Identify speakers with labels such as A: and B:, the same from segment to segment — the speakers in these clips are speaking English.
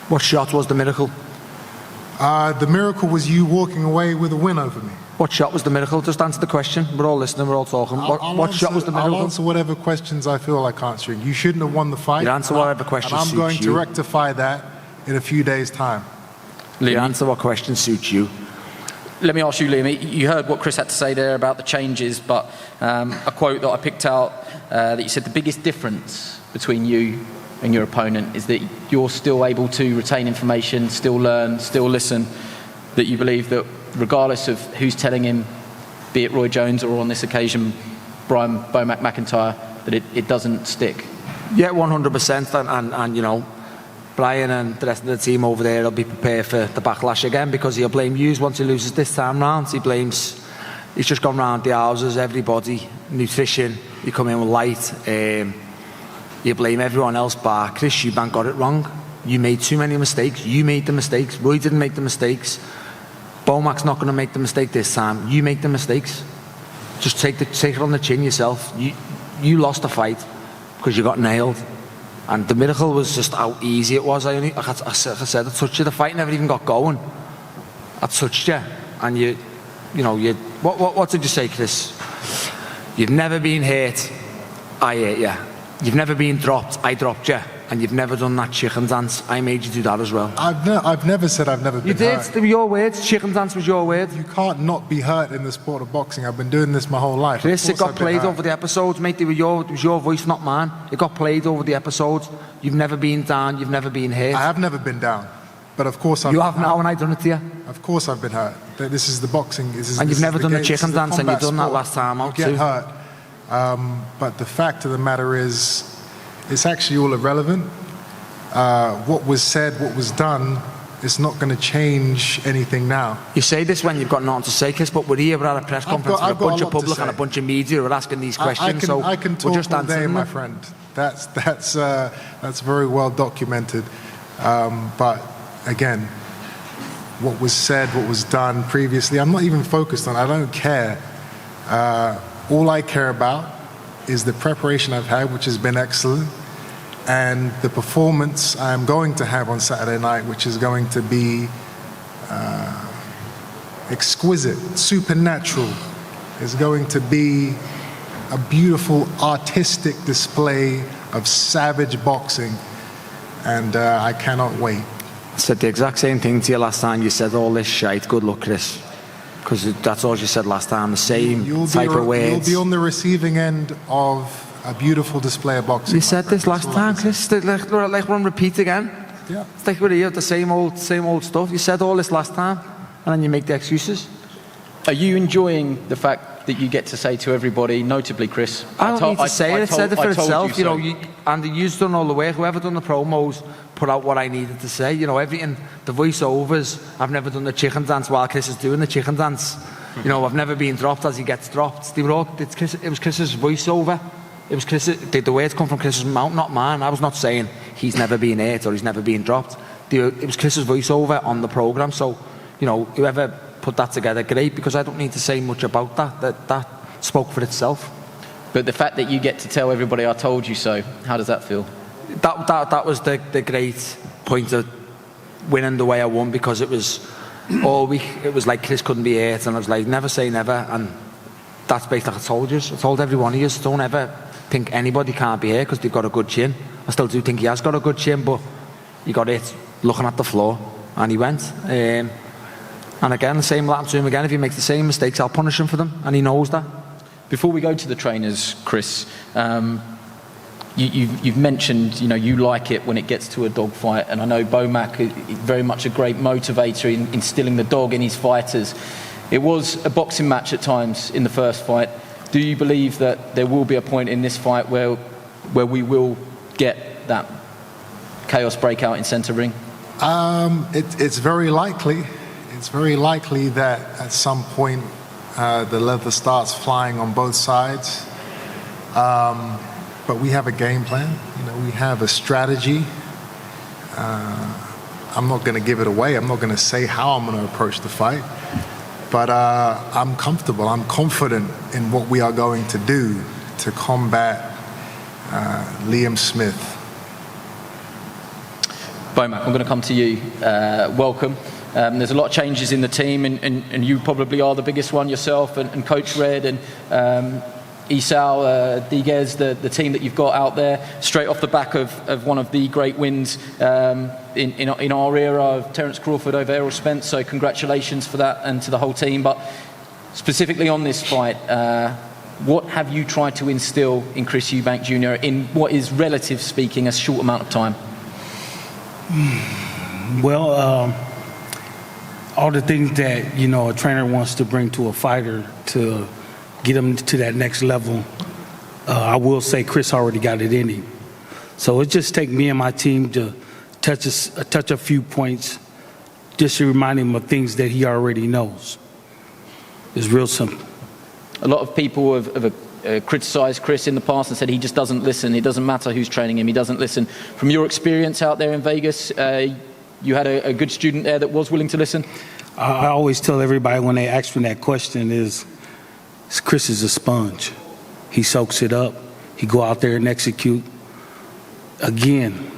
A: What shot was the miracle?
B: The miracle was you walking away with a win over me.
A: What shot was the miracle? Just answer the question. We're all listening, we're all talking. What shot was the miracle?
B: I'll answer whatever questions I feel like answering. You shouldn't have won the fight.
A: You answer whatever question suits you.
B: And I'm going to rectify that in a few days' time.
A: You answer what question suits you.
C: Let me ask you, Liam, you heard what Chris had to say there about the changes, but a quote that I picked out that you said the biggest difference between you and your opponent is that you're still able to retain information, still learn, still listen, that you believe that regardless of who's telling him, be it Roy Jones or on this occasion Brian Bomac McIntyre, that it doesn't stick?
A: Yeah, 100%, and you know, Brian and the rest of the team over there will be prepared for the backlash again, because he'll blame you once he loses this time round. He's just gone round the houses, everybody, nutrition, you come in with light, you blame everyone else, but Chris Eubank got it wrong. You made too many mistakes, you made the mistakes, Roy didn't make the mistakes, Bomac's not going to make the mistake this time, you make the mistakes. Just take it on the chin yourself. You lost the fight because you got nailed. And the miracle was just how easy it was. I said, I touched you. The fight never even got going. I touched you, and you know, what did you say, Chris? You've never been hurt. I hurt you. You've never been dropped. I dropped you. And you've never done that chicken dance. I made you do that as well.
B: I've never said I've never been hurt.
A: You did. They were your words. Chicken dance was your word.
B: You can't not be hurt in the sport of boxing. I've been doing this my whole life.
A: Chris, it got played over the episodes, mate. It was your voice, not mine. It got played over the episodes. You've never been down. You've never been hurt.
B: I have never been down. But of course
A: you have now, and I've done it to you.
B: Of course I've been hurt. This is the boxing.
A: And you've never done the chicken dance, and you've done that last time out too.
B: You get hurt. But the fact of the matter is, it's actually all irrelevant. What was said, what was done, it's not going to change anything now.
A: You say this when you've got nothing to say, Chris, but we're here, we're at a press conference with a bunch of public and a bunch of media who are asking these questions.
B: I can talk all day, my friend. That's very well documented. But again, what was said, what was done previously, I'm not even focused on. I don't care. All I care about is the preparation I've had, which has been excellent, and the performance I'm going to have on Saturday night, which is going to be exquisite, supernatural. It's going to be a beautiful artistic display of savage boxing, and I cannot wait.
A: I said the exact same thing to you last time. You said all this shite. Good luck, Chris. Because that's all you said last time, the same type of words.
B: You'll be on the receiving end of a beautiful display of boxing.
A: You said this last time, Chris. Like we're on repeat again.
B: Yeah.
A: It's like we're here, the same old stuff. You said all this last time, and then you make the excuses.
C: Are you enjoying the fact that you get to say to everybody, notably Chris?
A: I don't need to say it. It said it for itself. You know, Andy, you've done all the work. Whoever done the promos put out what I needed to say. You know, everything. The voiceovers. I've never done the chicken dance while Chris is doing the chicken dance. You know, I've never been dropped as he gets dropped. They were all. It was Chris's voiceover. It was Chris. The words come from Chris's mouth, not mine. I was not saying he's never been hurt or he's never been dropped. It was Chris's voiceover on the program. So, you know, whoever put that together, great, because I don't need to say much about that. That spoke for itself.
C: But the fact that you get to tell everybody I told you so, how does that feel?
A: That was the great point of winning the way I won, because it was all week. It was like Chris couldn't be hurt, and I was like, never say never. And that's basically like I told you. I told every one of you, don't ever think anybody can't be here because they've got a good chin. I still do think he has got a good chin, but he got it looking at the floor, and he went. And again, the same will happen to him again. If he makes the same mistakes, I'll punish him for them, and he knows that.
C: Before we go to the trainers, Chris, you've mentioned, you know, you like it when it gets to a dog fight, and I know Bomac is very much a great motivator in instilling the dog in his fighters. It was a boxing match at times in the first fight. Do you believe that there will be a point in this fight where we will get that chaos breakout in centre ring?
B: It's very likely. It's very likely that at some point the leather starts flying on both sides. But we have a game plan. You know, we have a strategy. I'm not going to give it away. I'm not going to say how I'm going to approach the fight. But I'm comfortable. I'm confident in what we are going to do to combat Liam Smith.
C: Bomac, I'm going to come to you. Welcome. There's a lot of changes in the team, and you probably are the biggest one yourself, and Coach Red and Isao, Diguez, the team that you've got out there, straight off the back of one of the great wins in our era of Terence Crawford over Errol Spence. So congratulations for that and to the whole team. But specifically on this fight, what have you tried to instill in Chris Eubank Jr. in what is, relative speaking, a short amount of time?
D: Well, all the things that, you know, a trainer wants to bring to a fighter to get him to that next level, I will say Chris already got it in him. So it just take me and my team to touch a few points, just to remind him of things that he already knows. It's real simple.
C: A lot of people have criticised Chris in the past and said he just doesn't listen. It doesn't matter who's training him, he doesn't listen. From your experience out there in Vegas, you had a good student there that was willing to listen?
D: I always tell everybody when they ask me that question is, Chris is a sponge. He soaks it up. He go out there and execute. Again,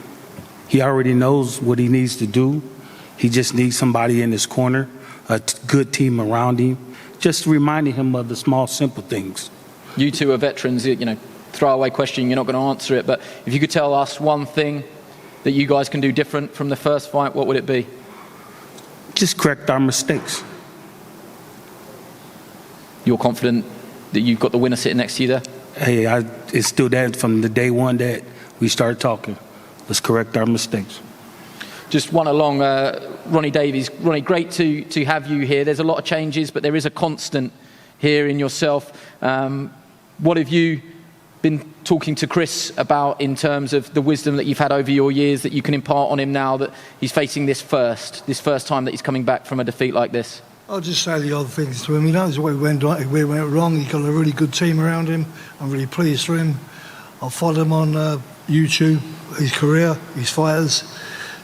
D: he already knows what he needs to do. He just needs somebody in his corner, a good team around him, just reminding him of the small, simple things.
C: You two are veterans, you know, throwaway question, you're not going to answer it, but if you could tell us one thing that you guys can do different from the first fight, what would it be?
D: Just correct our mistakes.
C: You're confident that you've got the winner sitting next to you there?
D: Hey, it's still that from the day one that we started talking. Let's correct our mistakes.
C: Just one along, Ronnie Davies. Ronnie, great to have you here. There's a lot of changes, but there is a constant here in yourself. What have you been talking to Chris about in terms of the wisdom that you've had over your years that you can impart on him now that he's facing this first time that he's coming back from a defeat like this?
E: I'll just say the odd things to him. He knows where he went wrong. He's got a really good team around him. I'm really pleased for him. I've followed him on YouTube, his career, his fighters.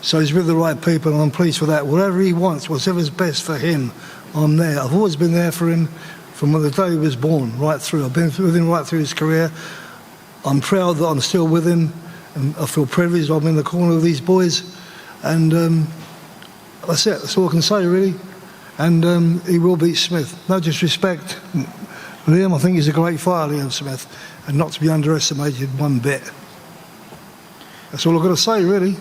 E: So he's with the right people, and I'm pleased for that. Whatever he wants, whatever's best for him, I'm there. I've always been there for him from the day he was born, right through. I've been with him right through his career. I'm proud that I'm still with him, and I feel privileged I'm in the corner of these boys. And that's it. That's all I can say, really. And he will beat Smith. No disrespect. Liam, I think he's a great fighter, Liam Smith, and not to be underestimated one bit. That's all I've got to say, really.